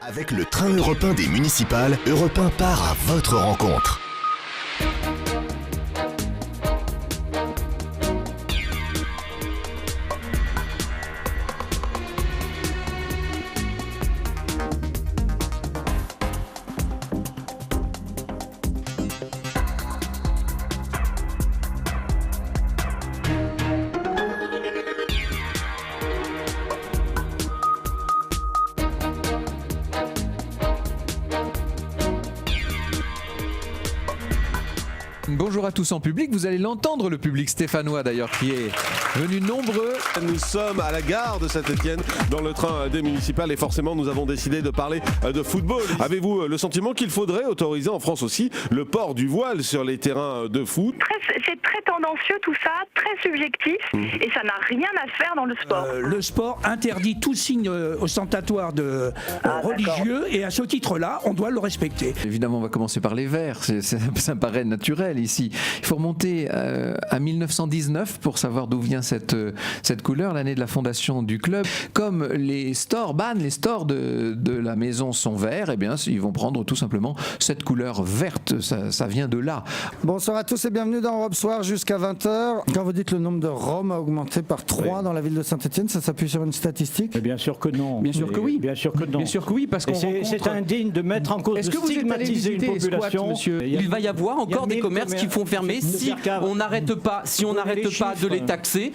Avec le train européen des municipales, Europe 1 part à votre rencontre. Bonjour à tous en public, vous allez l'entendre, le public stéphanois d'ailleurs qui est venu nombreux. Nous sommes à la gare de Saint-Étienne dans le train des municipales et forcément nous avons décidé de parler de football. Avez-vous le sentiment qu'il faudrait autoriser en France aussi le port du voile sur les terrains de foot ? C'est très tendancieux tout ça, très subjectif et ça n'a rien à faire dans le sport. Le sport interdit tout signe ostentatoire religieux et à ce titre-là, on doit le respecter. Évidemment, on va commencer par les verts, ça me paraît naturel ici. Il faut remonter à 1919 pour savoir d'où vient cette couleur, l'année de la fondation du club. Comme les stores de la maison sont verts, eh bien, ils vont prendre tout simplement cette couleur verte, ça vient de là. Bonsoir à tous et bienvenue dans Europe Soir jusqu'à 20h. Quand vous dites le nombre de Roms a augmenté par 3 dans la ville de Saint-Étienne, ça s'appuie sur une statistique ? Mais bien sûr que non. Bien sûr que oui. Bien sûr que non. Bien sûr que oui, parce qu'on c'est indigne de mettre en cause, Est-ce de que vous êtes allé stigmatiser visiter une les squats, population. monsieur ? Il va y avoir encore des commerces qui font fermer si on n'arrête pas, de les taxer.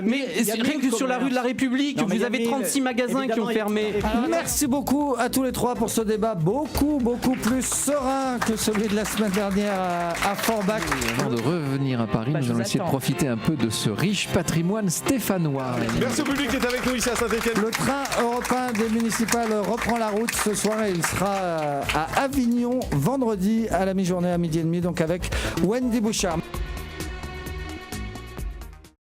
Mais rien que sur la rue de la République, vous avez 36 magasins qui ont fermé. Merci beaucoup à tous les trois pour ce débat beaucoup plus serein que celui de la semaine dernière à Forbach. Avant de revenir à Paris, nous allons essayer de profiter un peu de ce riche patrimoine stéphanois. Merci au public qui est avec nous ici à Saint-Étienne. Le train européen des municipales reprend la route ce soir et il sera à Avignon vendredi à la mi-journée à 12h30, donc avec Wendy Bouchard.